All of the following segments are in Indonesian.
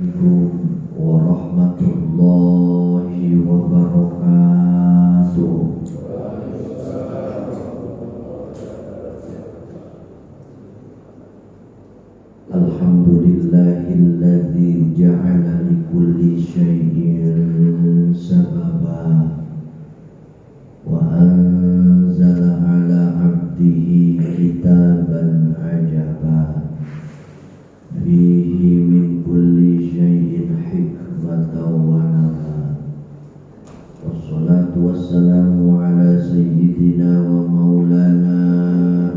Warahmatullahi wabarakatuh. Alhamdulillahilladzi ja'ala likulli syai'in sababa wa anzala ala abdihi kitaban ajaba fihi min kulli syai'in hikmatan wa nafa. Wassalatu wassalamu ala sayyidina wa maulana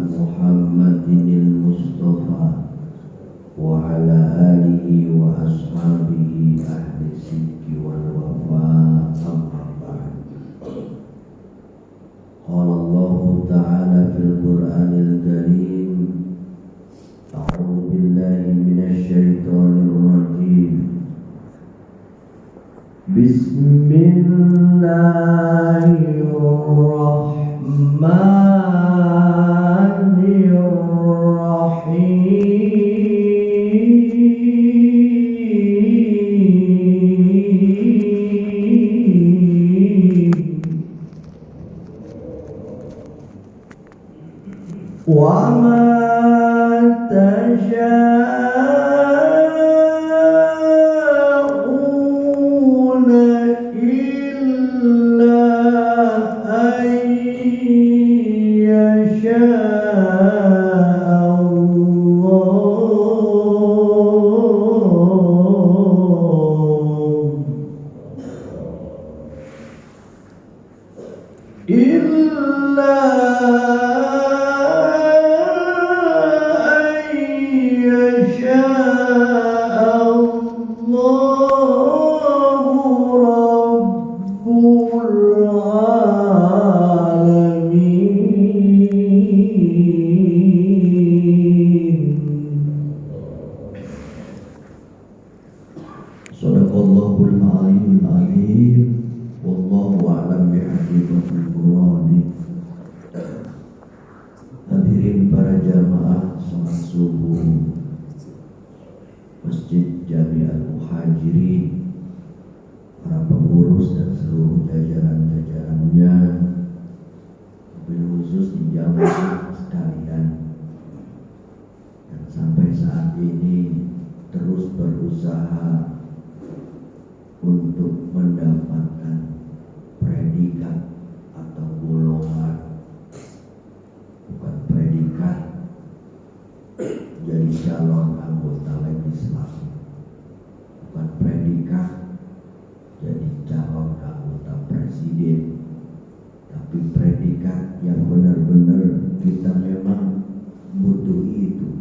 Muhammadinil Mustafa wa ala alihi wa ashabihi ahli sidqi wal wafa. Amma ba'd. Qala Allah ta'ala fil Qur'anil Karim, a'udzu billahi minasy syaithanir rajim. Bismillahirrahmanirrahim. Wa ma tasyaa'una illa an yashaa'a Allah. Illa Sadaqallahul aliyyul azim. Wallahu a'lam bihaqiqatil murad. Hadirin para jamaah salat subuh Masjid Jami'al Muhajirin, para pengurus dan seluruh jajaran-jajarannya, wabil khusus di jamaah sekalian, dan sampai saat ini terus berusaha untuk mendapatkan predikat atau golongan, bukan predikat jadi calon anggota legislatif, bukan predikat jadi calon anggota presiden, tapi predikat yang benar-benar kita memang butuh itu.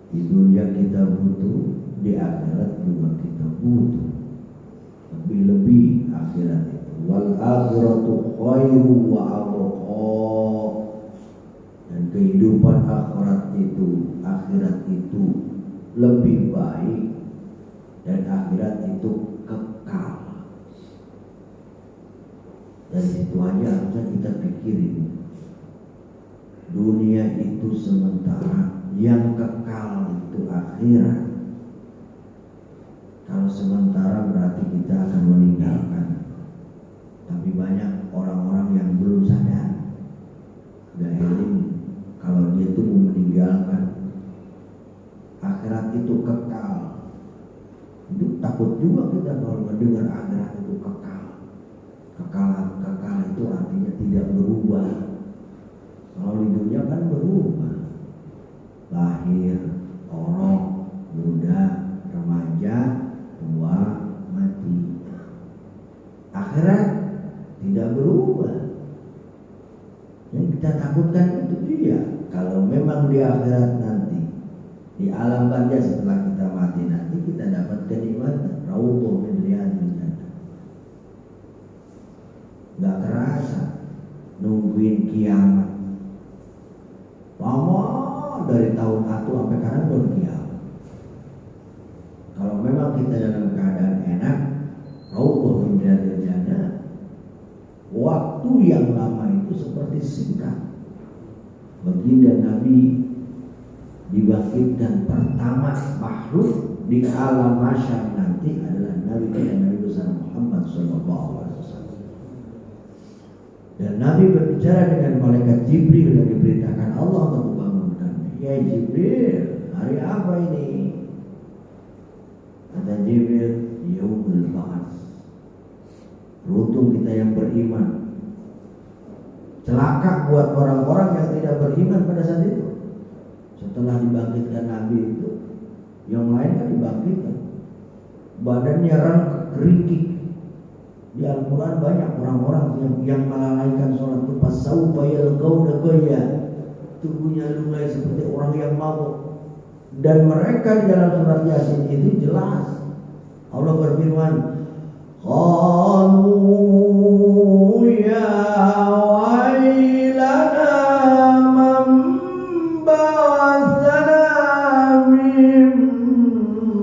Di dunia kita butuh, di akhirat juga kita butuh. Lebih-lebih akhirat itu. Wal akhiratu khairu wa abqa. Dan kehidupan akhirat itu lebih baik, dan akhirat itu kekal. Dan itu aja harusnya kita pikirin. Dunia itu sementara, yang kekal itu akhirat. Kalau sementara berarti kita akan meninggalkan. Tapi banyak orang-orang yang belum sadar, gak eling kalau dia tuh mau meninggalkan. Akhirat itu kekal. Itu takut juga kita kalau mendengar akhirat itu kekal. Kekal itu artinya tidak berubah. Kalau di dunia kan berubah. Lahir, orang, muda, remaja, tua, mati. Akhirat tidak berubah. Yang kita takutkan itu dia. Kalau memang di akhirat nanti, di alam barzah setelah kita mati nanti, kita dapat kenikmatan raudhah min riyadil jannah. Gak kerasa nungguin kiamat. Lama dari tahun 1 sampai sekarang belum kiamat. Kalau memang kita dalam keadaan enak, raudhah min riyadil jannah, waktu yang lama itu seperti singkat. Baginda Nabi dibangkitkan pertama makhluk di alam mahsyar nanti adalah Nabi kita, Nabi besar Muhammad SAW. Dan Nabi berbicara dengan malaikat Jibril yang diperintahkan Allah untuk membangunkannya. Ya Jibril, hari apa ini? Kata Jibril, Yaumul Ba'ats. Beruntung kita yang beriman. Celaka buat orang-orang yang tidak beriman pada saat itu. Setelah dibangkitkan Nabi itu, yang lain kan dibangkitkan, badannya keringkik. Di Al-Quran banyak orang-orang yang melalaikan sholat itu. Pasaufa yalqauna ghayya, tubuhnya lunglai seperti orang yang mabuk. Dan mereka di dalam surat Yasin itu jelas Allah berfirman, qalu ya wailana man ba'atsana min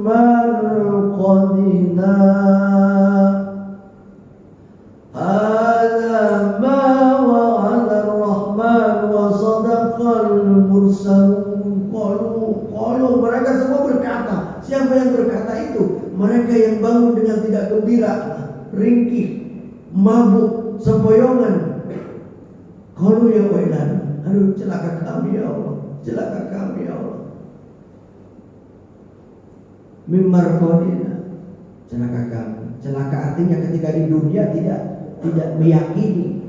marqadina hadza ma wa'ada ar-rahman wa sadaqal mursalun. Qalu mereka semua berkata. Siapa yang berkata itu? Mereka yang bangun dengan tidak gembira, ringkih, mabuk, sempoyongan. Qalu ya wailana, aduh celaka kami ya Allah, celaka kami ya Allah. Mimar qadina, celaka kami. Celaka artinya ketika di dunia tidak meyakini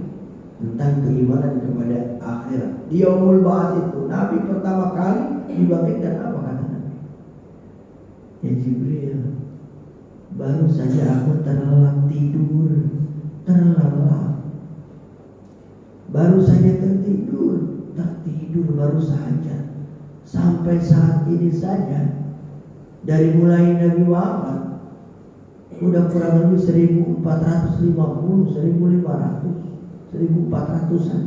tentang keimanan kepada akhirat. Di Yaumul Ba'ats itu Nabi pertama kali dibangkitkan, apa kata Nabi? Ya Jibril, baru saja aku terlelap tidur, baru saja tertidur baru saja. Sampai saat ini saja, dari mulai Nabi wafat udah kurang lebih 1450, 1500, 1400-an,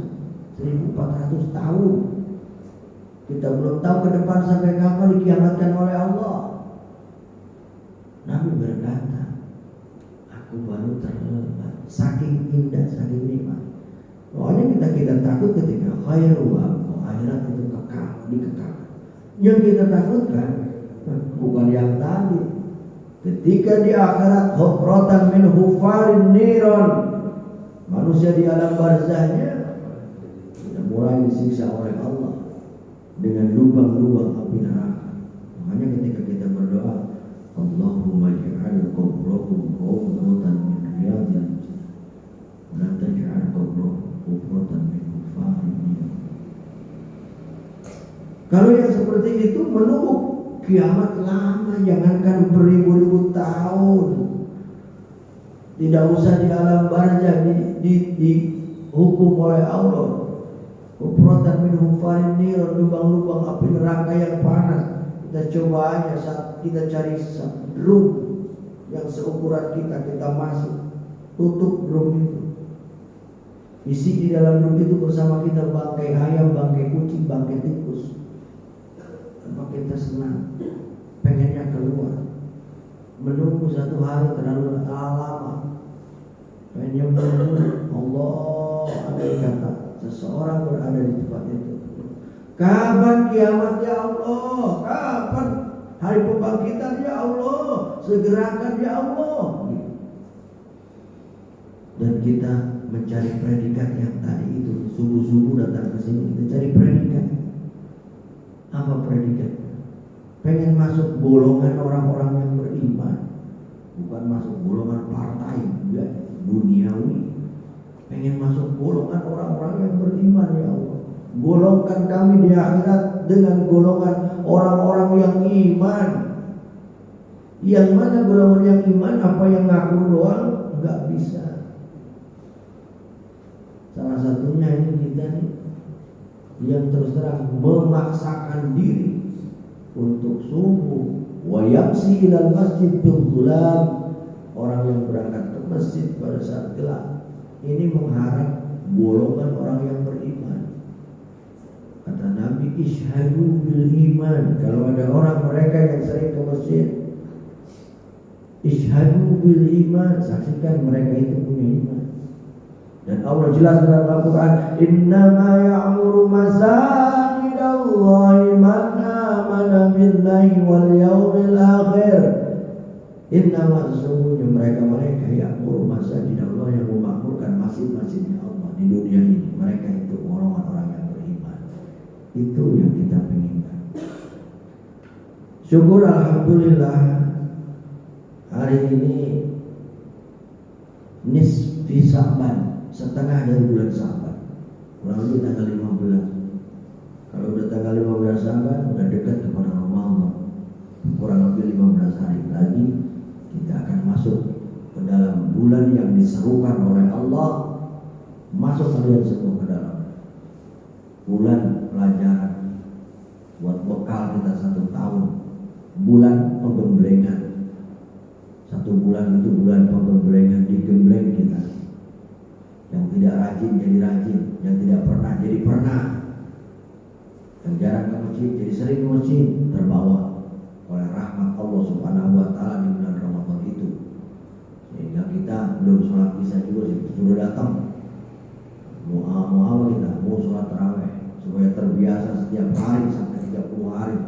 1400 tahun. Kita belum tahu ke depan sampai kapan dikiamatkan oleh Allah. Nabi berkata, aku baru terlelap, saking indah, saking nikmat. Pokoknya kita takut ketika khairu akhirat itu kekal, dikekal. Yang kita takutkan bukan yang tadi. Ketika di akhirat hufratan min hufarin niron, manusia di alam barzahnya sudah mulai disiksa oleh Allah dengan lubang-lubang api neraka. Makanya ketika kita berdoa, Allahumma ij'al qabrahum rawdatan min riyadil jannah wa la taj'al qabrahum hufratan min hufarin niron. Kalau yang seperti itu menunggu kiamat lama, jangankan beribu-ribu tahun. Tidak usah di alam barzah dihukum oleh Allah. Hufratan min hufarin niron, lubang-lubang api neraka yang panas. Kita coba aja saat kita cari drum yang seukuran kita masuk, tutup drum itu. Isi di dalam drum itu bersama kita bangkai ayam, bangkai kucing, bangkai tikus. Apa kita senang, pengennya keluar, menunggu satu hari terlalu lama, pengennya menunggu. Allah ada kata seseorang berada di tempat itu. Kapan kiamat ya Allah? Kapan hari pembangkitan ya Allah? Segerakan ya Allah. Dan kita mencari predikat yang tadi itu, subuh-subuh datang ke sini, kita cari predikat. Apa predikatnya? Pengen masuk golongan orang-orang yang beriman, bukan masuk golongan partai, ya, duniawi. Pengen masuk golongan orang-orang yang beriman ya Allah. Golongkan kami di akhirat dengan golongan orang-orang yang iman. Yang mana golongan yang iman? Apa yang ngaku doang? Enggak bisa. Salah satunya ini kita nih, yang terus terang memaksakan diri untuk subuh, wa yamsi ilal masjid bil dhulam, orang yang berangkat ke masjid pada saat gelap. Ini mengharap golongan orang yang beriman. Kata Nabi, ishadu bil iman. Kalau ada orang mereka yang sering ke masjid, ishadu bil iman, saksikan mereka itu punya iman. Dan Allah jelas dalam Al-Quran, innama ya'muru masajidallahi man amana yu'minuna billahi wal yawmil akhir. Innama sesungguhnya mereka ya'muru masajid Allah, yang memakmurkan masjid-masjidnya Allah di dunia ini. Mereka itu orang-orang yang beriman. Itu yang kita inginkan. Syukur alhamdulillah, hari ini nisfi Sya'ban, setengah dari bulan Sya'ban. Kurang lebih tanggal 15. Kalau udah tanggal 15 Sya'ban udah dekat kepada Ramadan. Kurang lebih 15 hari lagi kita akan masuk ke dalam bulan yang diserukan oleh Allah. Masuk kalian semua ke dalam bulan pelajaran buat bekal kita 1 tahun. Bulan penggemblengan. 1 bulan itu bulan penggemblengan, digembleng kita. Yang tidak rajin jadi rajin, yang tidak pernah jadi pernah, yang jarang ke masjid jadi sering ke masjid, terbawa oleh rahmat Allah Subhanahu wa taala di bulan Ramadan itu. Sehingga kita belum sholat isya juga sudah datang. Mau kita mau sholat tarawih supaya terbiasa setiap hari sampai 30 hari.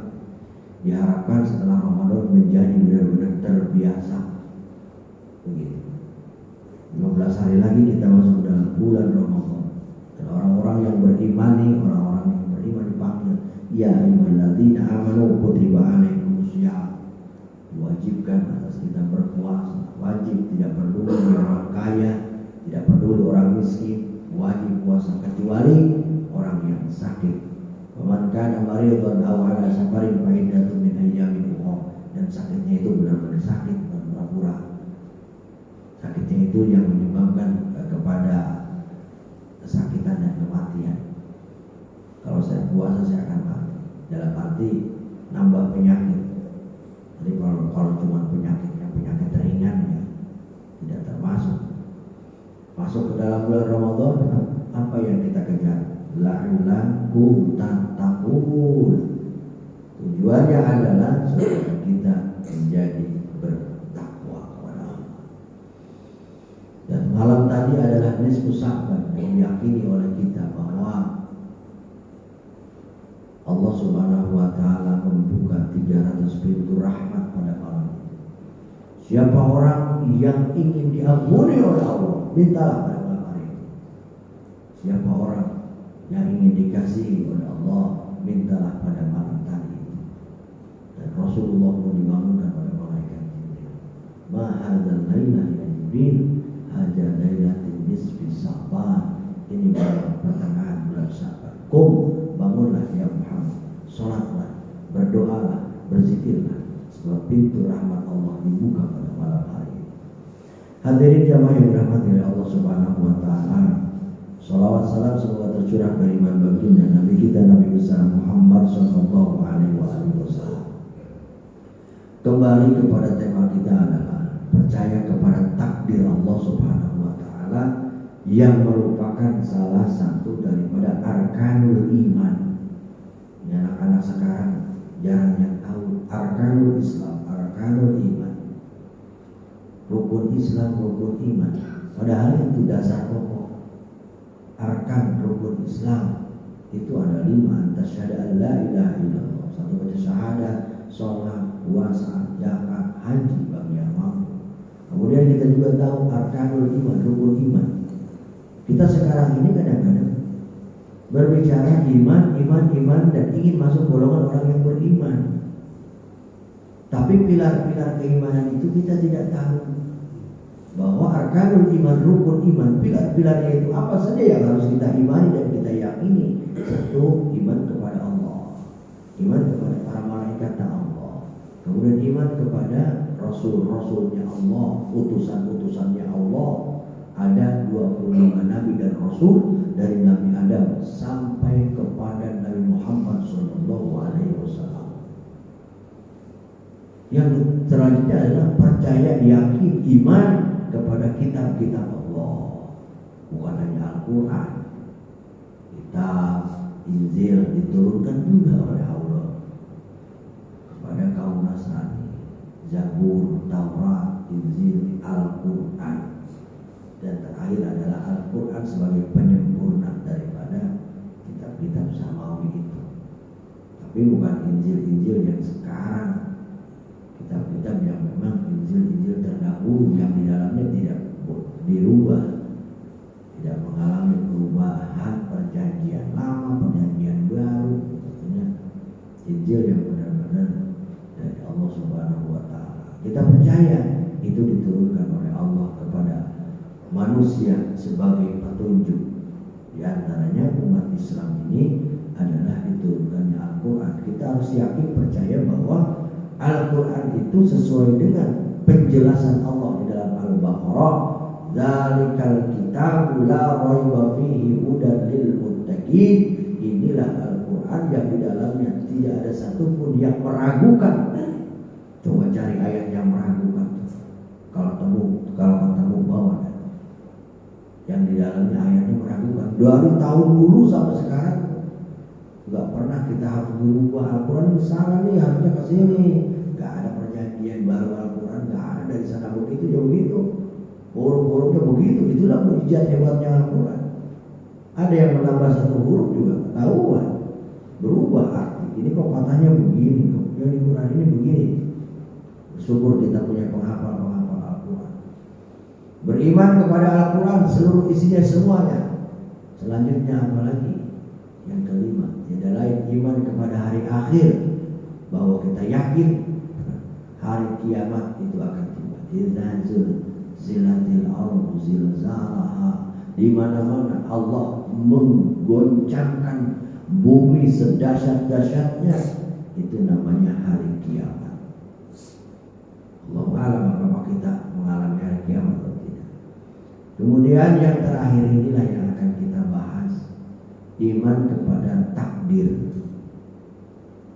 Diharapkan setelah Ramadan menjadi benar-benar terbiasa. Begitu. 15 hari lagi kita masuk dalam bulan Ramadan. Dan orang-orang yang beriman dipanggil, ya ayyuhalladzina amanu kutiba alaikumus syiyam. Diwajibkan atas kita berpuasa. Wajib, tidak peduli orang kaya, tidak peduli orang miskin, wajib puasa kecuali orang yang sakit. Waman kana maridan aw ala safarin fa iddatun min ayyamin ukhra. Dan sakitnya itu benar-benar sakit, bukan pura-pura. Sakitnya itu yang menyebabkan kepada kesakitan dan kematian. Kalau saya puasa saya akan mati. Dalam arti nambah penyakit. Jadi kalau cuma penyakit ringan ya tidak termasuk. Masuk ke dalam bulan Ramadan, apa yang kita kejar? La'allakum tattaqun. Tujuannya adalah supaya kita menjadi bertakwa kepada Allah. Dan malam tadi adalah nisfu Sya'ban, yang diyakini oleh kita bahwa Allah Subhanahu wa taala membuka 300 pintu rahmat pada malam itu. Siapa orang yang ingin diampuni oleh Allah, mintalah pada malam hari itu. Siapa orang yang ingin dikasihi oleh Allah, mintalah pada malam tadi itu. Dan Rasulullah pun dibangunkan oleh malaikat Jibril. Ma hadzal laila ya Jibril, hadza lailatin nisfi Sya'ban. Ini malam pertengahan bulan Sya'ban. Qum, bangunlah ya Muhammad, salatlah, berdoalah, berzikirlah, sebab pintu rahmat Allah dibuka pada malam hari ini. Hadirin jamaah yang dirahmati oleh Allah Subhanahu wa taala. Salawat salam semoga tercurah dari iman baginda Nabi kita Nabi besar Muhammad sallallahu alaihi wasallam. Kembali kepada tema kita adalah percaya kepada takdir Allah Subhanahu wa taala yang merupakan salah satu daripada arkanul iman. Ya, anak-anak sekarang jarang yang tahu arkanul Islam, arkanul iman. Rukun Islam, rukun iman. Padahal itu dasar pokok. Arkan rukun Islam itu ada 5. Antasyhadu an la ilaha illallah, 1 baca syahadat, sholat, puasa, zakat, haji bagi yang mampu. Kemudian kita juga tahu arkanul iman, rukun iman. Kita sekarang ini kadang-kadang berbicara iman dan ingin masuk golongan orang yang beriman. Tapi pilar-pilar keimanan itu kita tidak tahu. Bahwa arkanul iman, rukun iman, pilar-pilarnya itu apa saja yang harus kita imani dan kita yakini. 1, iman kepada Allah, iman kepada para malaikat Allah, kemudian iman kepada rasul-rasulnya Allah, utusan-utusannya Allah. Ada 25 nabi dan rasul dari Nabi Adam sampai kepada Nabi Muhammad SAW. Yang selanjutnya adalah percaya, yakin, iman kepada kitab-kitab Allah. Bukan hanya Al-Quran, kitab Injil diturunkan juga oleh Allah kepada kaum Nasrani. Zabur, Taurat, Injil, Al-Quran. Dan terakhir adalah Al-Quran sebagai penyempurna daripada kitab-kitab samawi itu. Tapi bukan Injil-Injil yang sekarang. Kitab-kitab yang memang Injil-Injil terdahulu yang di dalamnya tidak dirubah, tidak mengalami perubahan perjanjian lama, perjanjian baru. Injil yang benar-benar dari Allah Subhanahu wa Ta'ala. Kita percaya itu diturunkan oleh Allah kepada manusia sebagai petunjuk. Di antaranya umat Islam ini adalah diturunkannya Al-Quran. Kita harus yakin percaya bahwa Al-Quran itu sesuai dengan penjelasan Allah di dalam Al-Baqarah. Dzalikal kitabu la raiba fihi hudan lil muttaqin. Inilah Al-Quran yang di dalamnya tidak ada satupun yang meragukan. Coba cari ayat yang meragukan. Kalau ketemu bawa yang di dalamnya ayatnya meragukan. Dari tahun dulu sampai sekarang nggak pernah kita harus berubah. Al-Quran ini salah nih, harusnya ke sini. Nggak ada perjanjian baru Al-Quran, nggak ada dari sana begitu ya begitu. Huruf-hurufnya begitu. Itulah mujizat hebatnya Al-Quran. Ada yang menambah satu huruf juga ketahuan, berubah arti. Ini kok katanya begini, kok yang di Quran ini begini. Bersyukur kita punya penghafal Al-Quran. Beriman kepada Al-Quran seluruh isinya semuanya. Selanjutnya apa lagi? Yang kelima, tidak lain iman kepada hari akhir, bahwa kita yakin hari kiamat itu akan tiba. Idza zilatil ardu zilzalaha, di mana-mana Allah menggoncangkan bumi sedahsyat-dahsyatnya, itu namanya hari kiamat. Allahu a'lam apakah kita mengalami hari kiamat atau tidak. Kemudian yang terakhir inilah yang akan kita bahas, iman kepada takdir,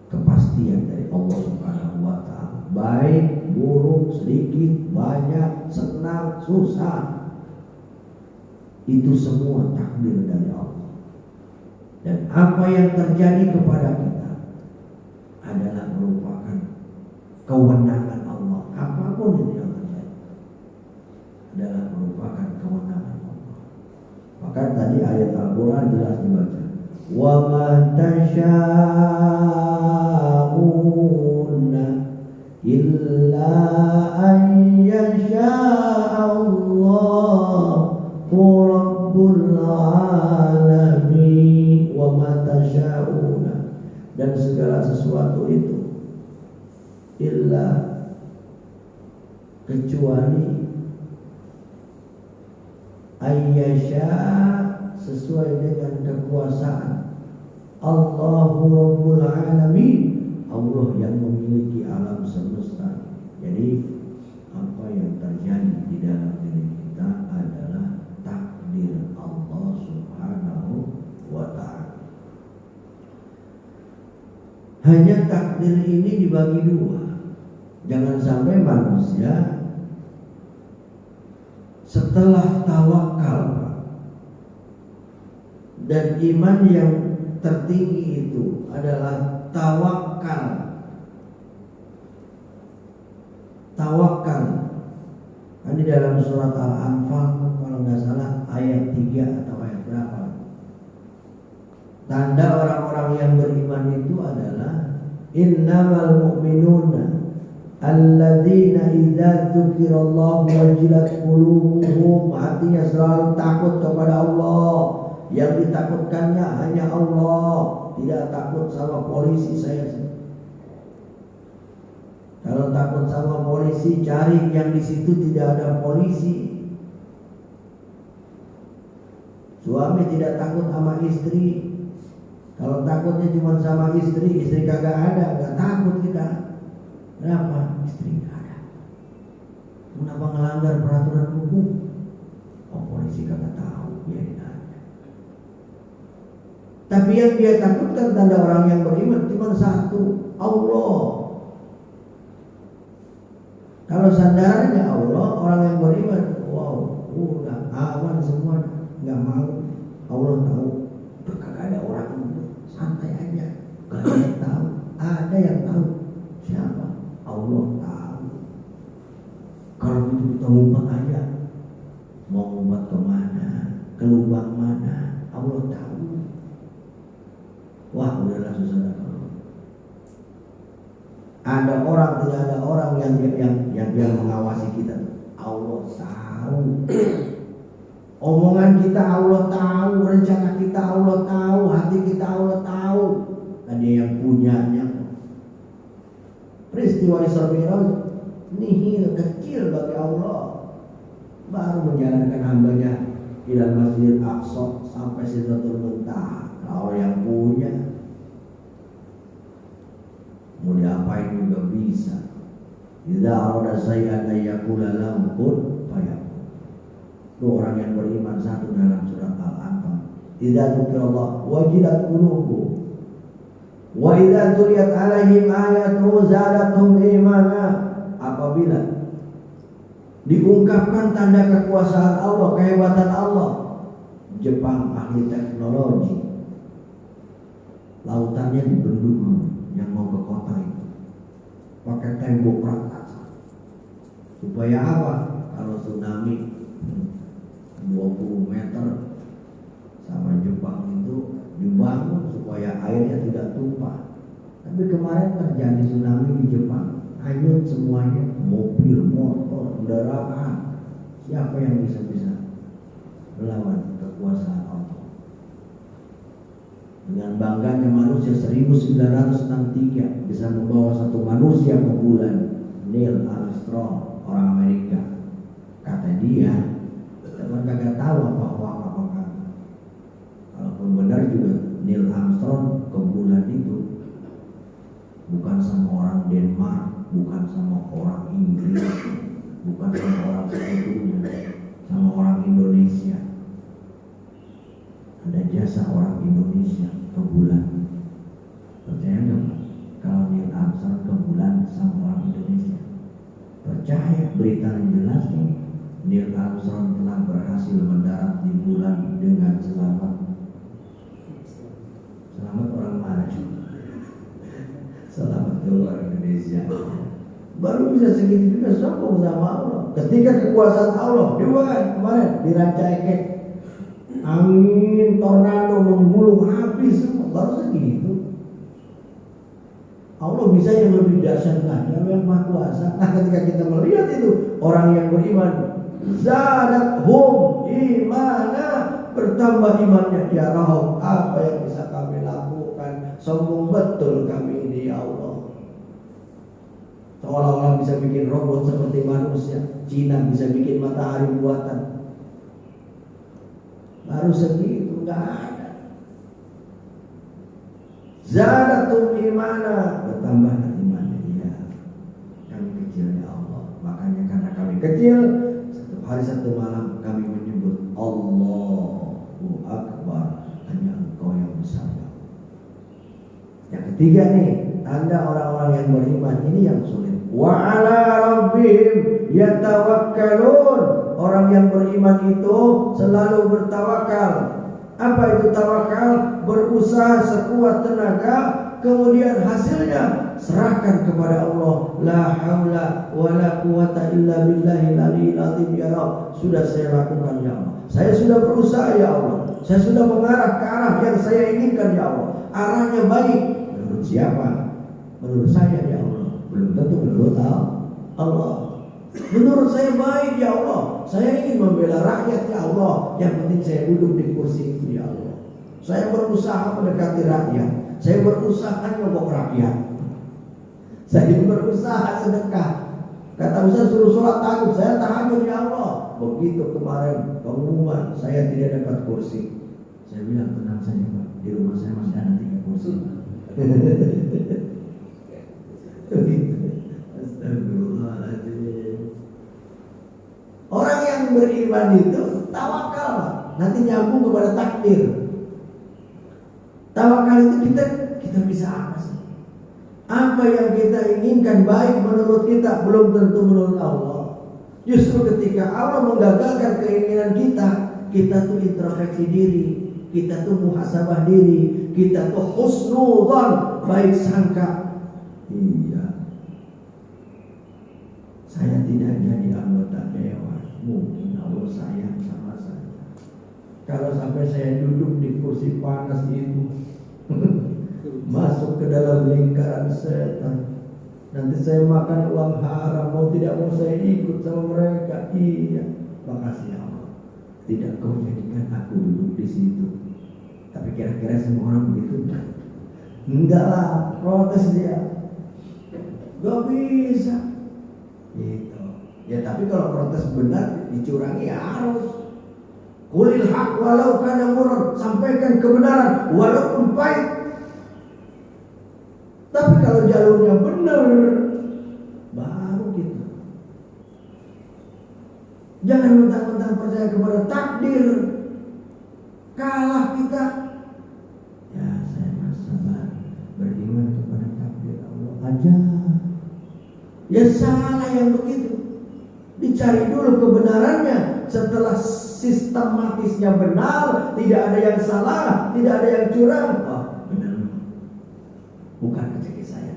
kepastian dari Allah Subhanahu wa Ta'ala, baik, buruk, sedikit, banyak, senang, susah, itu semua takdir dari Allah. Dan apa yang terjadi kepada kita adalah merupakan kewenangan Allah. Apapun itu yang terjadi adalah merupakan kewenangan Allah. Maka tadi ayat Al-Quran jelas dibaca, wa ma tasyauna illa an yasha'allahu rabbul alamin. Wa ma tasyauna, dan segala sesuatu itu illa, kecuali ayyasha, sesuai dengan kekuasaan Allahu Rabbul Alamin, Allah yang memiliki alam semesta. Jadi apa yang terjadi di dalam diri kita adalah takdir Allah Subhanahu wa Ta'ala. Hanya takdir ini dibagi dua. Jangan sampai manusia setelah tawakal dan iman yang tertinggi itu adalah tawakal. Tawakal. Kan di dalam surat Al-Anfal kalau nggak salah ayat 3 atau ayat berapa? Tanda orang-orang yang beriman itu adalah innamal mu'minuna alladzina idza dzukirallahu wajilat qulubuhum, artinya selalu takut kepada Allah. Yang ditakutkannya hanya Allah, tidak takut sama polisi. Saya kalau takut sama polisi, cari yang di situ tidak ada polisi. Suami tidak takut sama istri. Kalau takutnya cuma sama istri kagak ada, nggak takut kita. Kenapa? Istri nggak ada. Kenapa ngelanggar peraturan hukum? Oh, polisi kagak tahu, biarin aja. Tapi yang dia takutkan, tanda orang yang beriman, cuma satu, Allah. Kalau sandarannya Allah, orang yang beriman, wow, udah aman semua, nggak mau. Allah tahu, udah kagak ada orang, santai aja, gak ada yang tahu. Ada yang tahu, siapa? Allah tahu. Kalau itu kita ngumpet aja, mau ngumpet kemana, ke lubang mana, Allah tahu. Wah, udahlah susah kalau ada orang, tidak ada orang yang mengawasi kita. Allah tahu. Omongan kita Allah tahu, rencana kita Allah tahu, hati kita Allah tahu. Ada yang punyanya. Peristiwa Isra Mi'raj nihil, kecil bagi Allah. Baru menjalankan hambanya ilal Masjidil Aqsa sampai Sidratul Muntaha. Kalau yang punya mau diapain juga bisa. Idza arada sayyan ayyakula lahu kun fayakun. Itu orang yang beriman satu dalam surat Al-Anfal. Idza dzukirallah wajilat qulubuhum wa idza tuliyat alaihim ayatuhu zadatuhum imana. Apabila diungkapkan tanda kekuasaan Allah, kehebatan Allah. Jepang ahli teknologi, lautannya dibendung yang mau ke kota itu pakai tembok raksasa. Supaya apa? Kalau tsunami 20 meter sama Jepang itu dibangun supaya airnya tidak tumpah. Tapi kemarin terjadi tsunami di Jepang, hanyut semuanya, mobil, motor, kendaraan. Siapa yang bisa melawan kekuasaan Allah? Dengan bangganya manusia 1963 bisa membawa satu manusia ke bulan, Neil Armstrong, orang Amerika. Kata dia, teman kagak tahu apa hoax apa kan. Kalaupun benar juga Neil Armstrong ke bulan itu bukan sama orang Denmark, bukan sama orang Inggris, bukan sama orang sekutunya, sama orang Indonesia. Ada jasa orang Indonesia ke bulan. Percaya nggak kalau Neil Armstrong ke bulan sama orang Indonesia? Percaya, berita yang jelas nih. Neil Armstrong telah berhasil mendarat di bulan dengan selamat. Selamat orang mana? Selamat keluar Indonesia. Baru bisa segitu juga sombong sama Allah. Ketika kekuasaan Allah dibuat kemarin di Ranca Ekek, angin tornado menggulung habis semua, baru segitu. Allah bisa yang lebih dahsyat lagi, yang maha kuasa. Nah, ketika kita melihat itu orang yang beriman, zadathum imana, bertambah imannya. Ya Rabb, apa yang bisa kami lakukan? Sombong betul kami ini ya Allah. Seolah-olah bisa bikin robot seperti manusia. Cina bisa bikin matahari buatan. Baru segitu, nggak ada. Zadatum imana, bertambah imannya dia. Kami kecil ya Allah. Makanya karena kami kecil, satu hari satu malam kami menyebut Allahu Akbar, hanya Engkau yang besar. Yang ketiga nih, tanda orang-orang yang beriman ini yang sulit. Wa ala rabbihim yatawakkalun. Orang yang beriman itu selalu bertawakal. Apa itu tawakal? Berusaha sekuat tenaga, kemudian hasilnya serahkan kepada Allah. La haula wala quwata illa billahil aliyil azim. Ya Rabb, sudah saya lakukan ya Allah. Saya sudah berusaha ya Allah. Saya sudah mengarah ke arah yang saya inginkan ya Allah. Arahnya baik. Menurut siapa? Menurut saya ya Allah. Belum tentu menurut Allah. Menurut saya baik ya Allah. Saya ingin membela rakyat ya Allah. Yang penting saya duduk di kursi itu ya Allah. Saya berusaha mendekati rakyat. Saya berusaha nyogok rakyat. Saya berusaha sedekah. Kata Ustaz suruh sholat tahajud, saya tahajud ya Allah. Begitu kemarin pengumuman saya tidak dapat kursi, saya bilang tenang saja Pak, di rumah saya masih ada 3 kursi. Astagfirullahaladzim. Orang yang beriman itu tawakal, nanti nyambung kepada takdir. Tawakal itu kita bisa apa sih? Apa yang kita inginkan baik menurut kita belum tentu menurut Allah. Justru ketika Allah menggagalkan keinginan kita tuh introspeksi diri, kita tuh muhasabah diri, kita tuh husnudzon, baik sangka. Iya, saya tidak jadi anggota dewan, mungkin Allah sayang sama saya. Kalau sampai saya duduk di kursi panas itu, masuk ke dalam lingkaran setan, Nanti saya makan uang haram, mau tidak mau saya ikut sama mereka. Iya, makasih ya Allah. Tidak kau jadikan aku duduk di situ. Tapi kira-kira semua orang begitu? Enggak lah, protes dia. Gak bisa. Gitu. Ya tapi kalau protes benar dicurangi ya harus. Qulil haq walau kana murran, sampaikan kebenaran walaupun pahit. Tapi kalau jalurnya benar, baru kita. Jangan mentang-mentang percaya kepada takdir, kalah kita. Ya saya masih sabar, beriman kepada takdir Allah aja. Ya salah yang begitu. Dicari dulu kebenarannya. Setelah sistematisnya benar, tidak ada yang salah, tidak ada yang curang. Oh, benar. Bukan rezeki saya.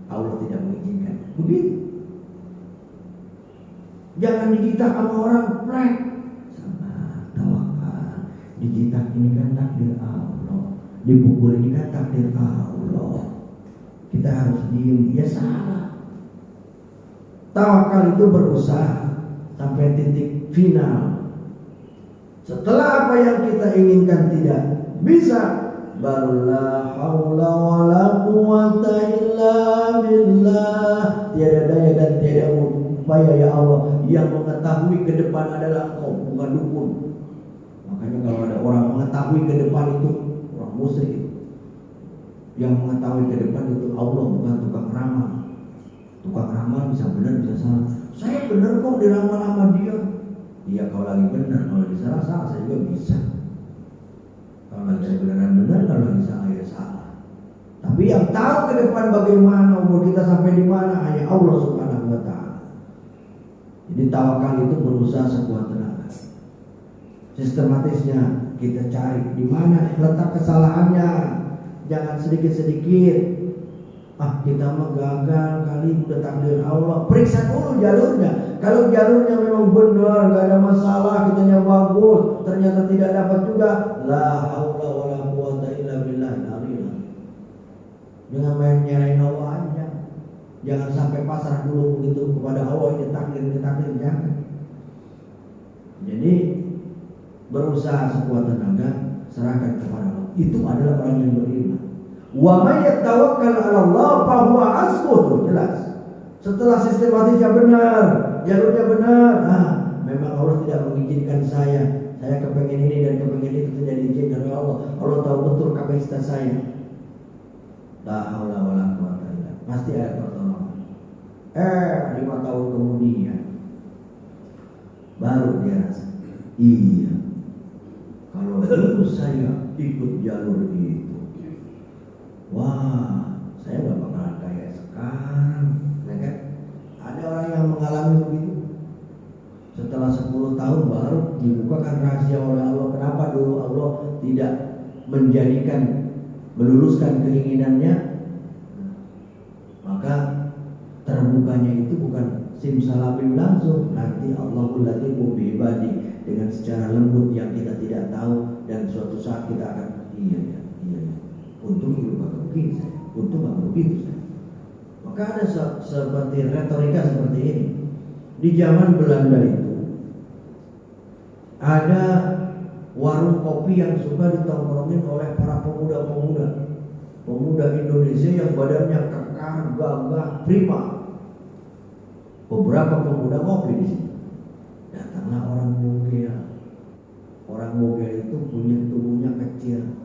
Allah tidak mengizinkan. Begitu. Jangan dijitak sama orang plek. Sabar, tawakal. Dijitak ini kan takdir Allah. Dipukul ini kan takdir Allah. Kita harus diem. Ya salah. Tawakal itu berusaha sampai titik final. Setelah apa yang kita inginkan tidak bisa, baru la haula wala quwata illa billah. Tiada daya dan tiada upaya ya Allah. Yang mengetahui ke depan adalah Engkau, bukan dukun. Makanya kalau ada orang mengetahui ke depan itu orang musyrik. Yang mengetahui ke depan itu Allah, bukan tukang ramal. Tukang ramal bisa benar bisa salah. Saya benar kok diramal sama dia. Iya kalau lagi benar, kalau lagi salah saya juga bisa. Kalau lagi benar, kalau lagi salah ya salah. Tapi yang tahu ke depan bagaimana umur kita sampai di mana hanya Allah Subhanahu wa taala. Jadi tawakal itu berusaha sekuat tenaga. Sistematisnya kita cari di mana letak kesalahannya. Jangan sedikit-sedikit. Kita mah gagal kali, udah takdir Allah. Periksa dulu jalurnya. Kalau jalurnya memang benar, gak ada masalah, kitanya bagus, ternyata tidak dapat juga, la haula wala quwata illa billah. Jangan main nyerahin Allah aja. Jangan sampai pasrah dulu begitu kepada Allah, ini takdir, jangan. Jadi berusaha sekuat tenaga, serahkan kepada Allah. Itu adalah orang yang beriman. Wa may yatawakkal 'ala Allah fa huwa hasbuh. Jelas. Setelah sistematisnya benar, jalurnya benar, memang Allah tidak mengizinkan saya kepengen ini dan kepengen itu tidak diizinkan oleh Allah. Allah tahu betul kapasitas saya. La haula wala quwata illa billah. Pasti ada pertolongan. 5 tahun kemudian baru dia rasa, iya, kalau dulu saya ikut jalur itu, wah, saya gak bakalan kayak sekarang. Ya kan? Ada orang yang mengalami begitu. Setelah 10 tahun baru dibukakan rahasia oleh Allah. Kenapa dulu Allah tidak meluluskan keinginannya? Maka terbukanya itu bukan simsalabim langsung. Nanti Allahul Latiful bi ibadi, dengan secara lembut yang kita tidak tahu, dan suatu saat kita akan iya. Untung itu bakal begini saya. Untung bakal begitu saya. Maka ada seperti retorika seperti ini. Di zaman Belanda itu ada warung kopi yang suka ditongkrongin oleh para pemuda Indonesia yang badannya kekar, gagah, prima. Beberapa pemuda kopi di sini. Datanglah orang bugil. Orang bugil itu punya tubuhnya kecil.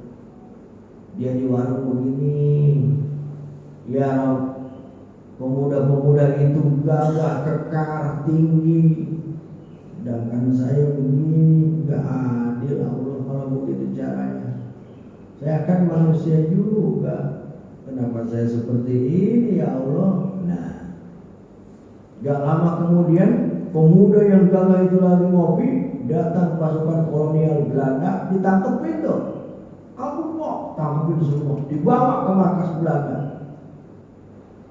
Dia di warung begini, ya pemuda-pemuda itu gagah, kekar, tinggi, sedangkan saya begini, gak adil Allah kalau begitu caranya. Saya kan manusia juga, kenapa saya seperti ini ya Allah? Nah, gak lama kemudian pemuda yang gagah itu lagi ngopi, datang pasukan kolonial Belanda, ditangkepin tuh. Kamu kok tangkapin semua, dibawa ke markas Belanda,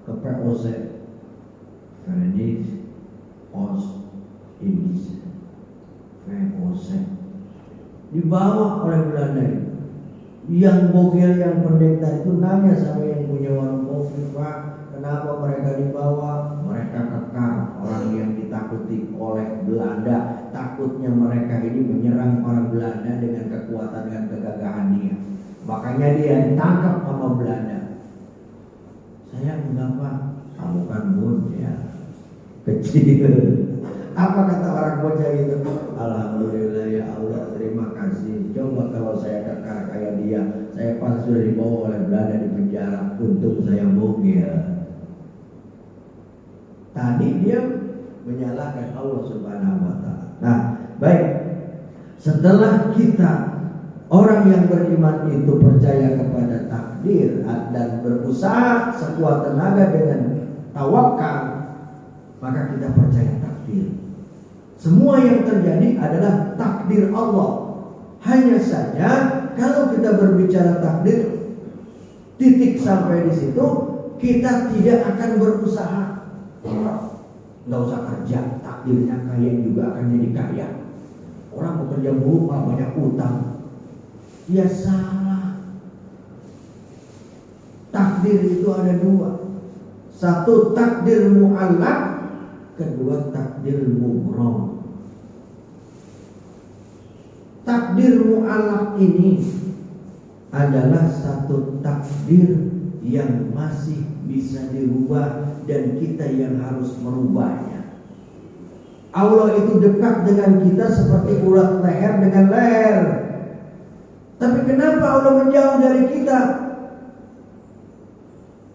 ke VOC, Verenigd Oost-Indies, VOC, dibawa oleh Belanda itu. Yang bogel, yang pendeta itu nanya sama yang punya warung kopi, Pak, Kenapa mereka dibawa? Mereka kekar. Orang yang ditakuti oleh Belanda, takutnya mereka ini menyerang orang Belanda dengan kekuatan dan kegagahan dia. Makanya dia ditangkap sama Belanda. Saya mengapa? Kamu kan bocah kecil. Apa kata orang bocah itu? Alhamdulillah ya Allah, terima kasih. Coba kalau saya kekar kayak dia, saya pasti sudah dibawa oleh Belanda di penjara. Untung saya bogel. Tadi dia menyalahkan Allah Subhanahu wa Ta'ala. Nah, baik. Setelah kita orang yang beriman itu percaya kepada takdir dan berusaha sekuat tenaga dengan tawakal, maka kita percaya takdir. Semua yang terjadi adalah takdir Allah. Hanya saja kalau kita berbicara takdir, titik sampai di situ, kita tidak akan berusaha. Nggak usah kerja, takdirnya kaya juga akan jadi kaya. Orang bekerja buruk malah banyak utang. Ya salah. Takdir itu ada dua. Satu takdir mu'allaq, kedua takdir mubrom. Takdir mu'allaq ini adalah satu takdir yang masih bisa dirubah dan kita yang harus merubahnya. Allah itu dekat dengan kita seperti urat leher dengan leher. Tapi kenapa Allah menjauh dari kita?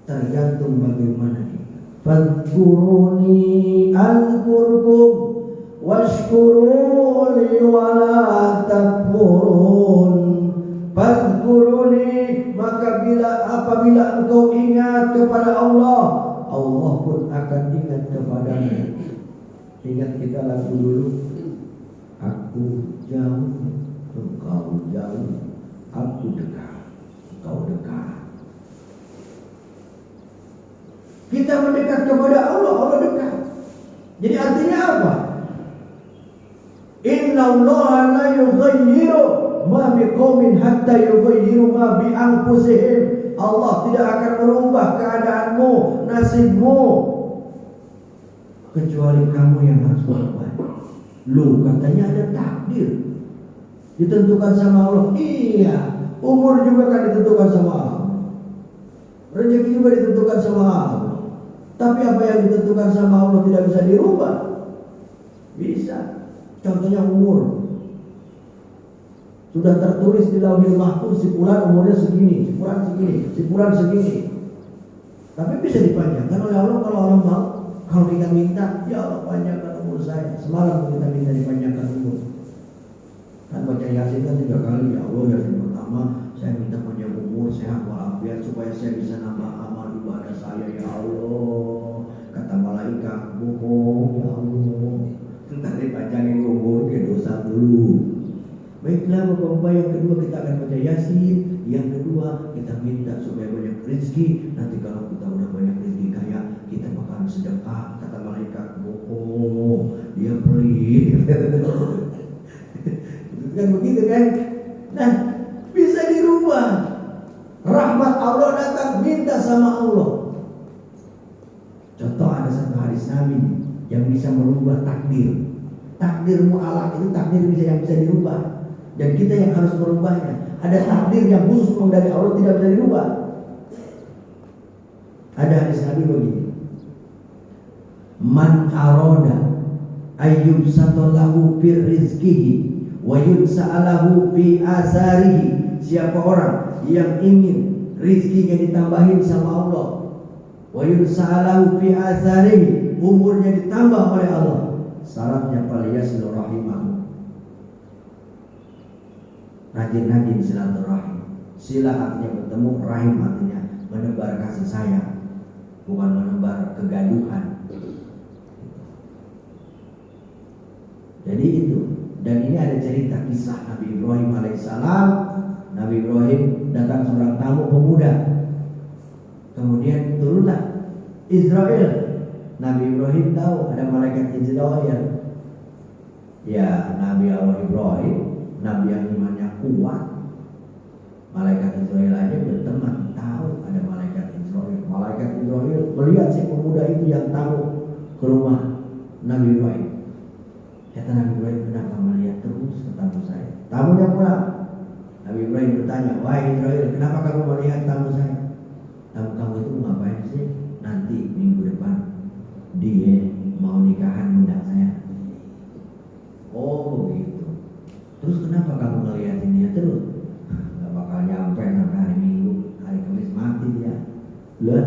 Tergantung bagaimana kita. Fadhkuruni azkurkum washkuru li wala takfurun. Fadhkuruni, maka apabila engkau ingat kepada Allah, Allah pun akan ingat kepadamu. Ingat kita lagu dulu. Aku jauh, engkau jauh. Aku dekat, engkau dekat. Kita mendekat kepada Allah, Allah dekat. Jadi artinya apa? Inna Allah la yughayyiru ma biqaumin hatta yughayyiru ma bi anfusihim. Allah tidak akan merubah keadaanmu, nasibmu, kecuali kamu yang harus berubah. Lu katanya ada takdir ditentukan sama Allah. Iya, umur juga kan ditentukan sama Allah, rezeki juga ditentukan sama Allah. Tapi apa yang ditentukan sama Allah tidak bisa dirubah. Bisa. Contohnya umur. Sudah tertulis di Lauhil Mahfuz, si fulan umurnya segini, si fulan segini, si fulan segini. Tapi bisa dipanjangkan oleh Allah kalau Allah mau. Kalau kita minta, ya Allah panjangkan umur saya. Semalam kita minta dipanjangkan umur. Kan baca Yasin kan 3 kali. Ya Allah, Yasin pertama saya minta panjang umur, sehat walafiat supaya saya bisa nambah amal ibadah saya. Ya Allah, kata malaikat, bohong ya Allah. Entar dipanjangin umur ke dosa dulu. Baiklah Bapak-Bapak, yang kedua kita akan baca Yasin. Yang kedua kita minta supaya banyak rezeki. Nanti kalau kita udah banyak rezeki kaya, kita bakalan sedekah. Kata malaikat, bohong, dia pelit. Kan begitu kan? Nah, bisa dirubah. Rahmat Allah datang, minta sama Allah. Contoh ada satu hadis Nabi yang bisa merubah takdir. Takdir mu'allaq itu takdir yang bisa dirubah. Dan kita yang harus merubahnya. Ada takdir yang khusus dari Allah tidak bisa dirubah. Ada hadis Nabi begini. Man aroda ayyub satallahu bir rizkihi wa yunsa'alahu fi asarihi. Siapa orang yang ingin rizkinya ditambahin sama Allah, wa yunsa'alahu fi asarihi, umurnya ditambah oleh Allah, syaratnya falyasil rahimahu, rajin-rajin silaturahim. Sila artinya bertemu, rahim artinya menebar kasih sayang, bukan menebar kegaduhan. Jadi itu. Dan ini ada cerita kisah Nabi Ibrahim alaihissalam. Nabi Ibrahim datang seorang tamu pemuda. Kemudian turunlah Israel. Nabi Ibrahim tahu ada malaikat Israel. Ya, Nabi Allah Ibrahim, Nabi yang imannya kuat. Malaikat Israel aja berteman, tahu ada malaikat Israel. Israil. Malaikat Israil melihat si pemuda itu yang tamu ke rumah Nabi Ibrahim. Kata Nabi Ibrahim, kenapa melihat terus ke tamu saya? Tamunya pulang. Nabi Ibrahim bertanya, wahai Israil, kenapa kamu melihat tamu saya? Tamu kamu itu ngapain sih? Nanti minggu depan dia mau nikahan undang saya. Oh begitu. Terus kenapa kamu ngeliatin dia terus? Gak bakal nyampe sampai hari Minggu, hari Kamis mati dia. Loh,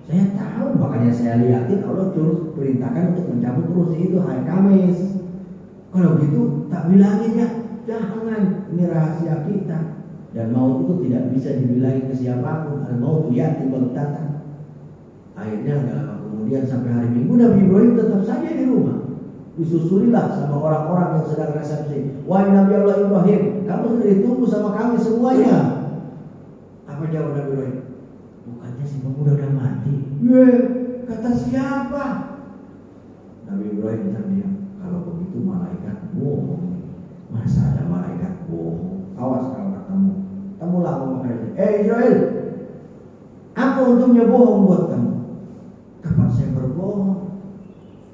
saya tahu, makanya saya liatin Allah terus perintahkan untuk mencabut terus itu hari Kamis. Kalau gitu tak bilangin ya, jangan, ini rahasia kita. Dan maut itu tidak bisa dibilangin ke siapapun. Al-maut ya'ti baghtatan. Akhirnya gak lama kemudian sampai hari Minggu Nabi Ibrahim tetap saja di rumah. Disusulilah sama orang-orang yang sedang resepsi. Wahai Nabi Allah Ibrahim, kamu sudah ditunggu sama kami semuanya. Apa jawab Nabi Ibrahim? Bukannya si pemuda udah mati? Kata siapa? Nabi Ibrahim terdiam. Kalau begitu malaikat bohong. Masa ada malaikat bohong? Awas kalau ketemu. Temulah ngomong kayak Israel, apa untungnya bohong buat kamu? Kapan saya berbohong?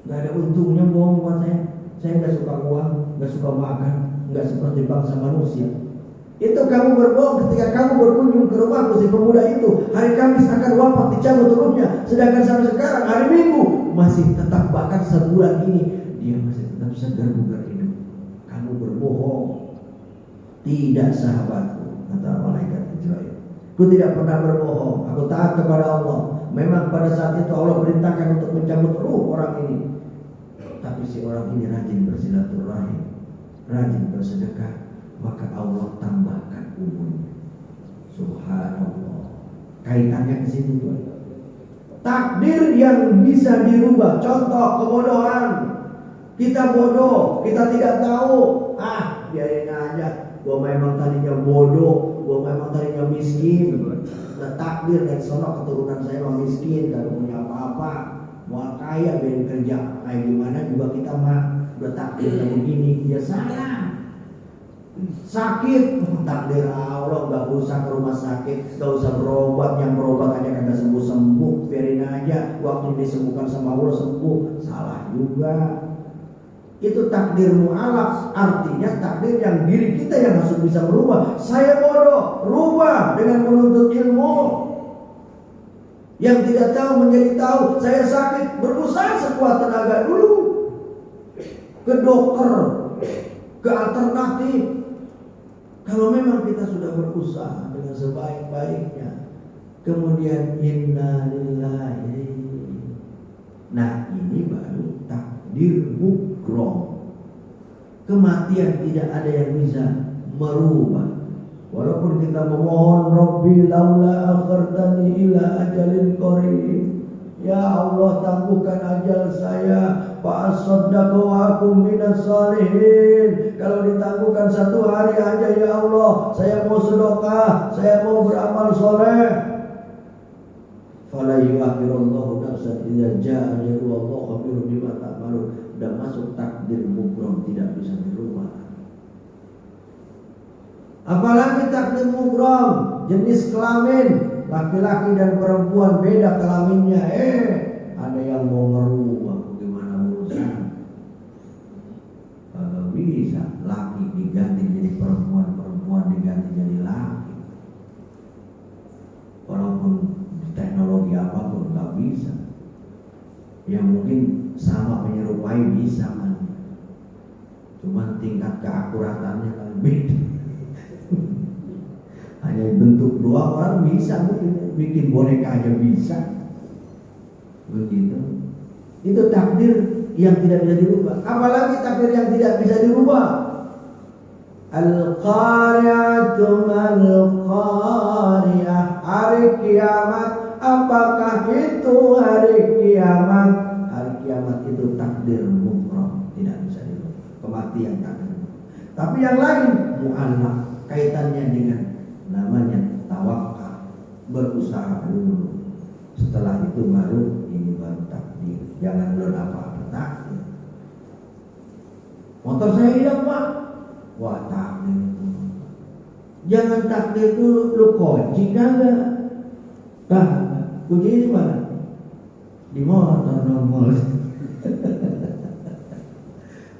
Gak ada untungnya bohong buat saya. Saya gak suka uang, gak suka makan, gak seperti bangsa manusia. Itu kamu berbohong ketika kamu berkunjung ke rumahku si pemuda itu. Hari Kamis akan wafat dicabut ruhnya. Sedangkan sampai sekarang hari Minggu masih tetap, bahkan sebulan ini dia masih tetap segar bugar hidup. Kamu berbohong. Tidak sahabatku, kata malaikat Israel. Aku tidak pernah berbohong. Aku taat kepada Allah. Memang pada saat itu Allah perintahkan untuk mencabut ruh orang ini. Tapi si orang ini rajin bersilaturahim, rajin bersedekah, maka Allah tambahkan umurnya. Subhanallah. Kaitannya ke situ tuh. Takdir yang bisa dirubah. Contoh kebodohan. Kita bodoh, kita tidak tahu. Biarin aja. Gua memang tadinya bodoh, gua memang tadinya miskin. Takdir dan sono keturunan saya memang miskin, gak punya apa-apa. Mau kaya, biarin kerja kayak gimana juga kita mah. Udah takdirnya begini, dia salah. Sakit, takdir Allah, gak usah ke rumah sakit, gak usah berobat, yang berobat aja kagak sembuh-sembuh, biarin aja. Waktu disembuhkan sama Allah sembuh, salah juga. Itu takdir mu'alaf, artinya takdir yang diri kita yang harus bisa berubah. Saya bodoh, rubah dengan menuntut ilmu. Yang tidak tahu menjadi tahu. Saya sakit, berusaha sekuat tenaga dulu. Ke dokter, ke alternatif. Kalau memang kita sudah berusaha dengan sebaik-baiknya, kemudian inna lillahi. Nah ini baru takdir mukrom. Kematian tidak ada yang bisa merubah. Walaupun kita memohon Rabbi laula akhartani ila ajalin qarib. Ya Allah, tangguhkan ajal saya, fa asaddaqu wa akum minas salihin. Kalau ditangguhkan satu hari aja ya Allah, saya mau sedekah, saya mau beramal soleh. Fala yu'akhirullahu nafsan idza jaa ajaluha wallahu khabirun bima ta'malun. Sudah masuk takdir mukrom, tidak bisa dirubah. Apalagi takdir mukrom, jenis kelamin, laki-laki dan perempuan beda kelaminnya. Ada yang mau ngerubah, bagaimana urusan? Kagak bisa, laki diganti jadi perempuan, perempuan diganti jadi laki. Walaupun teknologi apapun nggak bisa. Yang mungkin sama menyerupai bisa kan, cuman tingkat keakuratannya kan beda. Hanya bentuk doang orang bisa, mungkin bikin boneka aja bisa. Begitu. Itu takdir yang tidak bisa dirubah. Apalagi takdir yang tidak bisa dirubah. Al-Qari'atu mal-Qari'ah. Hari kiamat. Apakah itu hari kiamat? Hari kiamat itu takdir mukrom, tidak bisa dirubah. Kematian takdir. Tapi yang lain mu'allaq, kaitannya dengan namanya tawakal, berusaha dulu. Setelah itu baru ini baru takdir. Jangan belum apa-apa takdir. Motor saya hilang Pak, wah takdir itu. Jangan takdir dulu, lu kunci kagak? Kuncinya di mana? Di motor nongol.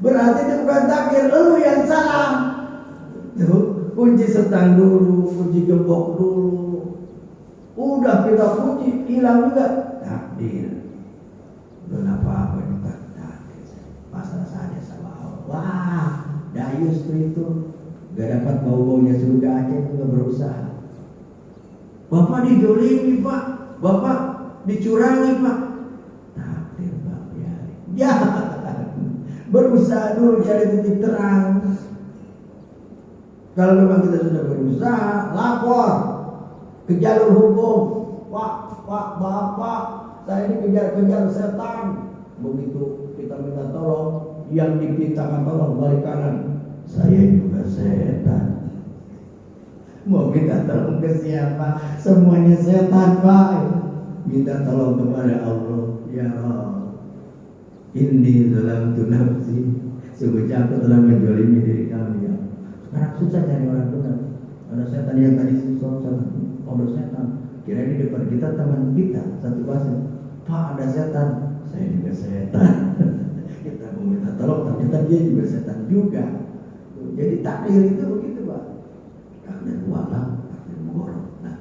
Berarti itu bukan takdir, lu yang salah. Tuh, kunci setang dulu, kunci gembok dulu. Udah kita kunci, hilang juga. Takdir. Belum apa-apa juga takdir. Pasrah saja sama Allah. Wah, dayus tuh itu. Gak dapat bau-baunya surga aja juga berusaha. Bapak didolimi Pak, Bapak dicurangi Pak. Takdir Pak, ya. Berusaha dulu cari titik terang. Kalau memang kita sudah berusaha, lapor ke jalur hukum. Pak, Bapak, saya ini kejar-kejar setan. Begitu kita minta tolong, yang dimintakan tolong balik kanan. Saya juga setan. Mau minta tolong ke siapa? Semuanya setan Pak. Minta tolong kepada Allah. Ya Allah, inni zalamtu nafsi. Sungguhnya aku telah menzalimi diri kami ya. Sekarang susah cari orang benar. Ada setan yang tadi susah ngobrol setan. Kira di depan kita teman kita satu bahasa. Pak, ada setan. Saya juga setan. Kita mau minta tolong, ternyata dia juga setan juga. Jadi takdir itu begitu Pak. Takdir walam, takdir mugorok. Nah,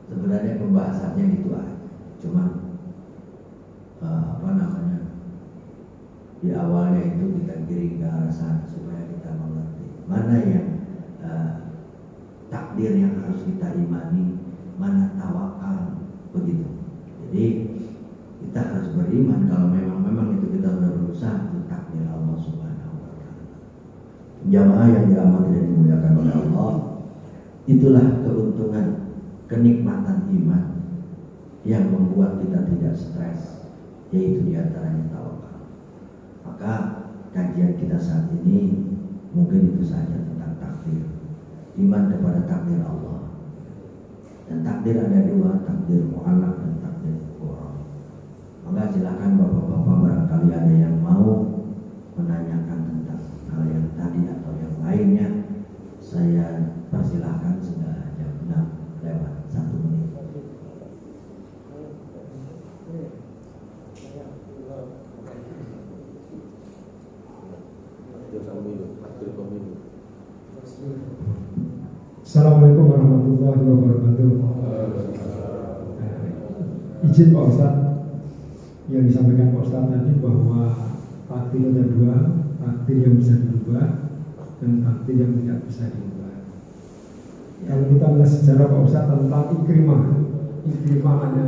sebenarnya pembahasannya itu aja. Cuma di awalnya itu kita giring ke arah sana supaya kita mengerti mana yang takdir yang harus kita imani, mana tawakal, begitu. Jadi kita harus beriman kalau memang itu kita sudah berusaha, itu takdir Allah Subhanahu wa taala. Jamaah yang dirahmati dan dimuliakan oleh Allah, itulah keuntungan, kenikmatan iman yang membuat kita tidak stres, yaitu diantaranya tawakal. Maka kajian kita saat ini mungkin itu saja tentang takdir, iman kepada takdir Allah. Dan takdir ada dua, takdir mu'allaq dan takdir muqarrar. Maka silakan bapak-bapak barangkali ada yang mau menanyakan tentang hal yang tadi atau yang lainnya, saya persilahkan. Sudah jam 6 lewat 1 menit. Assalamualaikum warahmatullahi wabarakatuh. Izin Pak Ustadz, yang disampaikan Pak Ustadz tadi bahwa takdir ada dua, takdir yang bisa dirubah dan takdir yang tidak bisa dirubah. Kalau kita melihat sejarah Pak Ustadz tentang Ikrimah hanya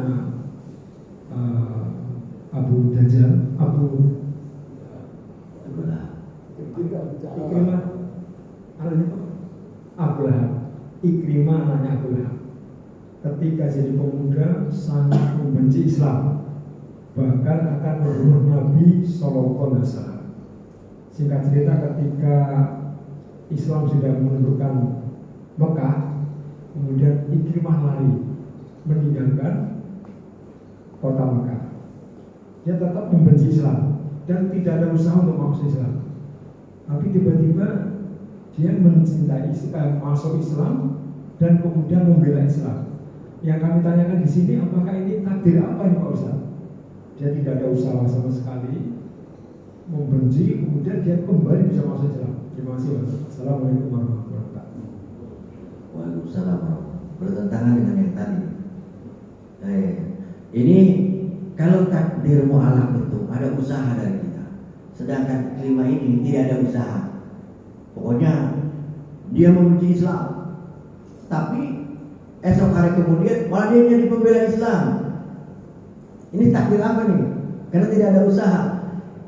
Abu Dajjal, Ikrimah anaknya Abu Lahab. Ikrimah anaknya Abu Lahab ketika jadi pemuda sangat membenci Islam, bahkan akan membunuh Nabi Sallallahu Alaihi Wasallam. Singkat cerita, ketika Islam sudah menundukkan Mekah, kemudian Ikrimah lari meninggalkan kota Mekah. Dia tetap membenci Islam dan tidak ada usaha untuk masuk Islam. Tapi tiba-tiba dia mencintai masuk Islam dan kemudian membela Islam. Yang kami tanyakan di sini, apakah ini takdir apa ini Pak Ustaz? Dia tidak ada usaha sama sekali, membenci, kemudian dia kembali bisa masuk Islam. Terima kasih Pak. Assalamualaikum warahmatullahi wabarakatuh. Waalaikumsalam. Bertentangan dengan yang tadi. Ini kalau takdir mu'allaq itu ada usaha dari kita, sedangkan kelima ini tidak ada usaha. Pokoknya dia membenci Islam, tapi esok hari kemudian malah dia jadi pembela Islam. Ini takdir apa nih? Karena tidak ada usaha.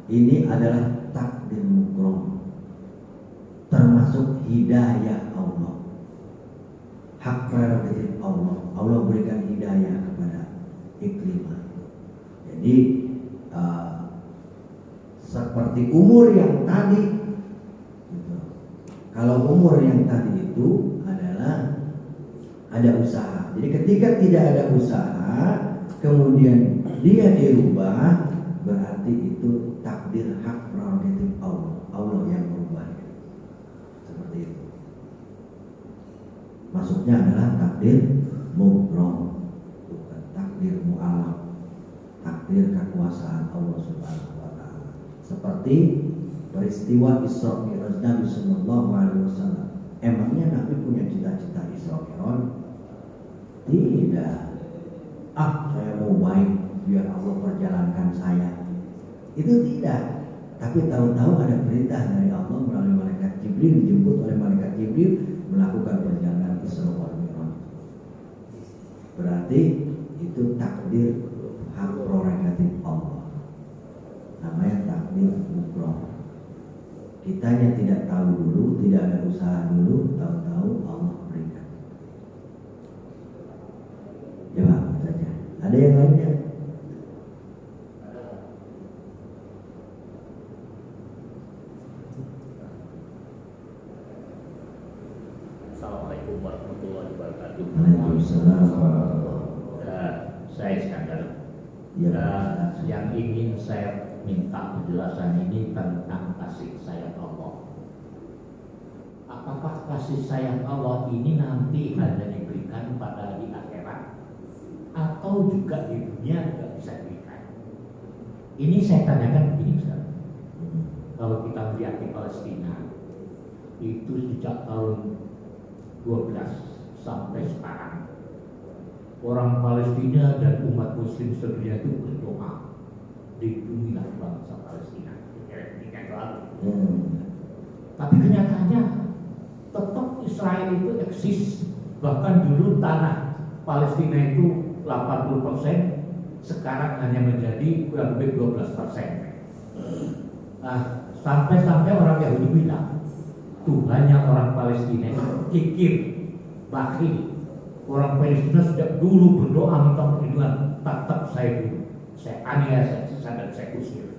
Ini adalah takdir mukrom, termasuk hidayah Allah, hak prerogatif Allah. Allah berikan hidayah kepada Ikrimah. Jadi seperti umur yang tadi gitu. Kalau umur yang tadi itu adalah ada usaha. Jadi ketika tidak ada usaha kemudian dia dirubah, berarti itu takdir hak prerogatif Allah. Allah yang merubahnya. Seperti itu. Maksudnya adalah takdir mukrom, bukan takdir mu'allaq. kekuasaan Allah Subhanahu wa taala. Seperti peristiwa Isra Mi'raj Nabi sallallahu alaihi wasallam. Emangnya Nabi punya cita-cita Isra Mi'raj? Tidak. Saya mau baik biar Allah perjalankan saya. Itu tidak. Tapi tahu-tahu ada perintah dari Allah melalui malaikat Jibril, dijemput oleh malaikat Jibril melakukan perjalanan Isra wal Mi'raj. Berarti itu takdir, hak prerogatif Allah. Namanya takdir mukrah. Kitanya tidak tahu dulu, tidak ada usaha dulu, tahu-tahu Allah berikan. Coba saja. Ada yang lainnya? Assalamualaikum warahmatullahi wabarakatuh. Waalaikumsalam. Saya Iskandar. Ya. Yang ingin saya minta penjelasan ini tentang kasih sayang Allah. Apakah kasih sayang Allah ini nanti hanya diberikan pada di akhirat atau juga di dunia juga bisa diberikan? Ini saya tanyakan begini, Ustaz. Kalau kita melihat di Palestina itu sejak tahun 12 sampai sekarang orang Palestina dan umat Muslim sedunia itu berdoa lindungilah bangsa Palestina. Tapi kenyataannya tetap Israel itu eksis. Bahkan dulu tanah Palestina itu 80%, sekarang hanya menjadi kurang lebih 12%. Sampai-sampai orang Yahudi bilang Tuhannya orang Palestina itu kikir, bakhil. Orang Palestina sejak dulu berdoa minta perlindungan, tetap saya aniaya, saya siksa dan saya usir.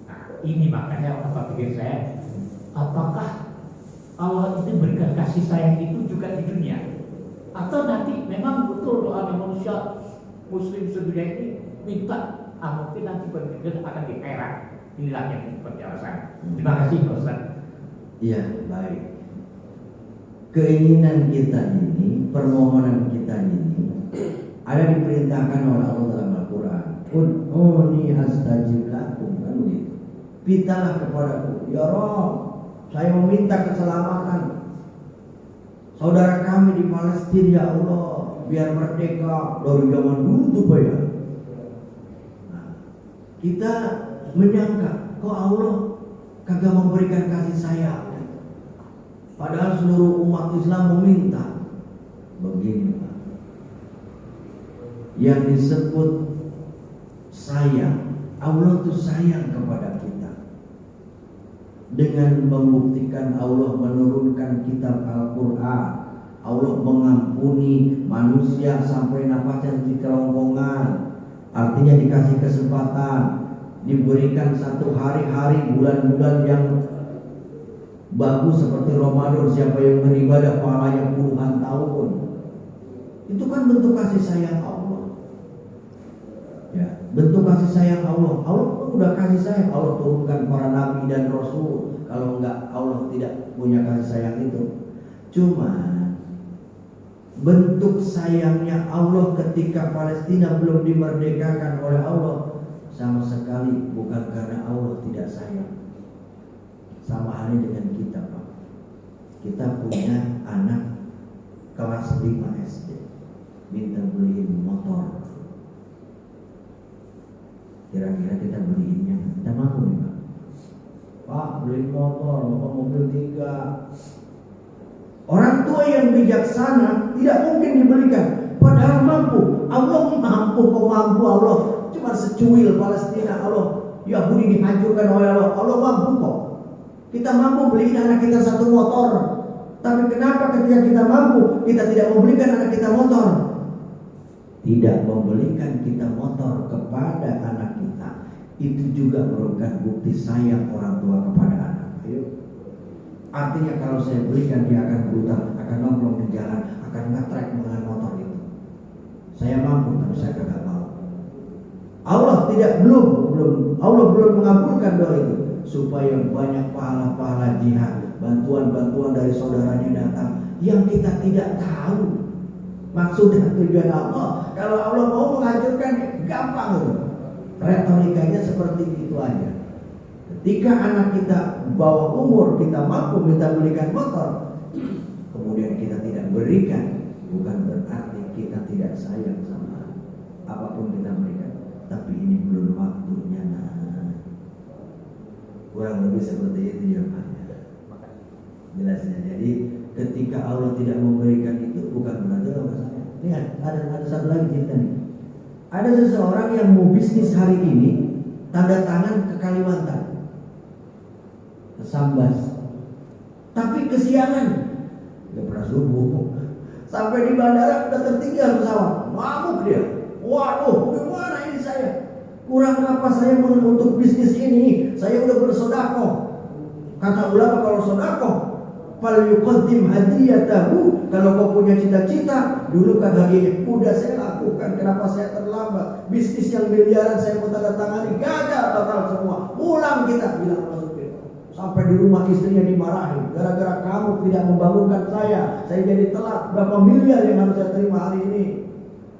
Nah, ini makanya apa pikir saya, apakah Allah itu berikan kasih sayang itu juga di dunia, atau nanti memang betul doa manusia Muslim sedunia ini minta mungkin nanti berpikir akan di akhirat. Inilah yang penjelasan. Terima kasih Ustaz. Iya, baik. Keinginan kita ini, permohonan kita ini ada diperintahkan oleh Allah dalam Al-Quran. Ud'uni astajib lakum, kan begitu. Mintalah kepadaku, ya Rabb, saya meminta keselamatan saudara kami di Palestina, ya Allah, biar merdeka dari zaman dulu tuh Pak ya. Nah, kita menyangka kok Allah kagak memberikan kasih sayang. Padahal seluruh umat Islam meminta. Begini Pak, yang disebut sayang, Allah itu sayang kepada kita dengan membuktikan Allah menurunkan kitab Al-Quran. Allah mengampuni manusia sampai napasnya di kerongkongan. Artinya dikasih kesempatan, diberikan satu hari-hari, bulan-bulan yang bagus seperti Ramadan. Siapa yang beribadah pahalanya puluhan tahun. Itu kan bentuk kasih sayang Allah. Ya, bentuk kasih sayang Allah. Allah udah kasih sayang. Allah turunkan para nabi dan rasul. Kalau enggak, Allah tidak punya kasih sayang itu. Cuma bentuk sayangnya Allah ketika Palestina belum dimerdekakan oleh Allah sama sekali bukan karena Allah tidak sayang. Sama halnya dengan kita Pak. Kita punya anak kelas 5 SD, minta beliin motor. Kira-kira kita beliinnya, kita mampu nih Pak? Pak, beliin motor, Bapak mobil 3. Orang tua yang bijaksana tidak mungkin dibelikan, padahal mampu. Allah mampu, kok mampu Allah. Cuma secuil Palestina, Allah Yahudi dihancurkan oleh Allah. Allah mampu kok. Kita mampu beliin anak kita 1 motor. Tapi kenapa ketika kita mampu, kita tidak membelikan anak kita motor? Tidak membelikan kita motor kepada anak kita, itu juga merupakan bukti sayang orang tua kepada anak. Ayo. Artinya kalau saya belikan, dia akan berutang, akan nongkrong di jalan, akan nge-track dengan motor itu. Saya mampu, tapi saya tidak mau. Allah belum mengabulkan doa itu, supaya banyak pahala-pahala jihad, bantuan-bantuan dari saudaranya datang yang kita tidak tahu maksud dan tujuan Allah. Kalau Allah mau menghancurkan, gampang loh. retorikanya seperti itu aja. Ketika anak kita bawah umur, kita mampu minta belikan motor, kemudian kita tidak berikan, bukan berarti kita tidak sayang sama apapun kita berikan. Tapi ini belum waktunya. Kurang lebih seperti itu jawabannya. Jelasnya. Jadi ketika Allah tidak memberikan itu, bukan berarti Allah sayang. Lihat, ada satu lagi cerita nih. Ada seseorang yang mau bisnis hari ini, tanda tangan ke Kalimantan, ke Sambas, tapi kesiangan, nggak pernah subuh. Sampai di bandara udah tertinggal pesawat, ngamuk dia. Waduh, gimana ini saya? Kurang apa saya untuk bisnis ini? Saya udah bersedekah. Kata ulama kalau sedekah, fal yuqaddim hadiyatahu. Kalau kau punya cita-cita, dulu kan hadiahnya udah saya lakukan. Kenapa saya terlambat? Bisnis yang miliaran saya mau tanda tangani, gagal total semua. Pulang kita, bilang masukin. Sampai di rumah istrinya dimarahi, gara-gara kamu tidak membangunkan saya jadi telat. Berapa miliar yang harus saya terima hari ini?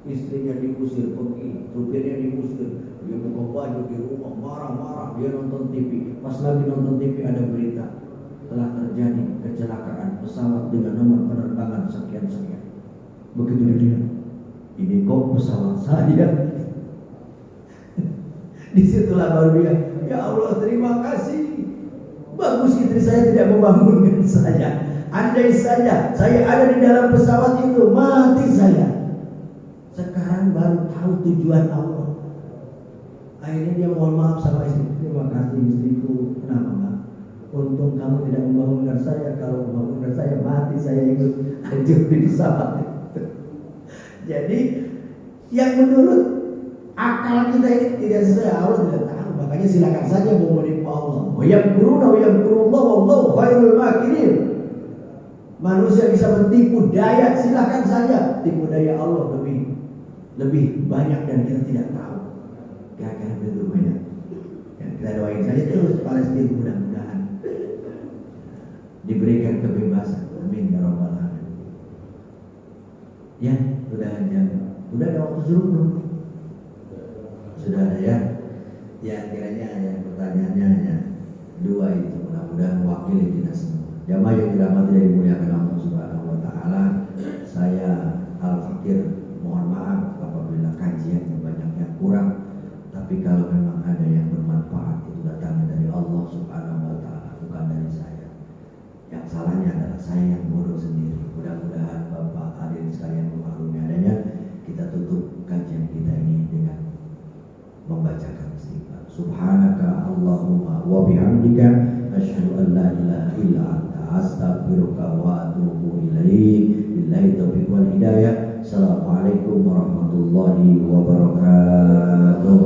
Istrinya diusir pergi, supirnya diusir. Dia buka baju di rumah, marah-marah. Dia nonton TV. Pas lagi nonton TV ada berita, telah terjadi kecelakaan pesawat dengan nomor penerbangan sekian-sekian. Begitu dia, ini kok pesawat saya? Disitulah baru dia, ya Allah terima kasih. Bagus istri saya tidak membangunkan saya. Andai saja saya ada di dalam pesawat itu, mati saya. Sekarang baru tahu tujuan Allah. Akhirnya dia mohon maaf sama istri. Terima kasih istriku. Kenapa enggak? Untung kamu tidak membangunkan saya. Kalau membangunkan saya, mati saya ikut hancur di pesawat. Jadi yang menurut akal kita ini tidak sesuai, Allah tidak tahu. Makanya silakan saja mau menipu Allah. Wa yamkuruna wa yamkurullah wallahu khairul makirin. Manusia bisa mentipu daya, silakan saja. Tipu daya Allah lebih banyak dan kita tidak tahu. Kira-kira begitu banyak. Ya, kita doain saja terus Palestina, mudah-mudahan diberikan kebebasan. Amin ya rabbal alamin. Ya, udah ada waktu suruh belum? Sudah ada ya. Ya, kiranya ya pertanyaannya hanya dua itu, mudah-mudahan mewakili kita semua. Jamaah yang dirahmati dan dimuliakan Allah Subhanahu wa taala, saya Al-Fakir mohon maaf apabila kajian yang banyak yang kurang. Tapi kalau memang ada yang bermanfaat, itu datangnya dari Allah Subhanahu wa taala, bukan dari saya. Yang salahnya adalah saya yang bodoh sendiri. Mudah-mudahan Bapak hadirin sekalian memaklumi adanya. Kita tutup kajian kita ini dengan membacakan istighfar. Subhanaka Allahumma wa bihamdika asyhadu an la ilaha illa anta astaghfiruka wa atubu ilaik. Billahi taufiq wal hidayah. Assalamualaikum warahmatullahi wabarakatuh.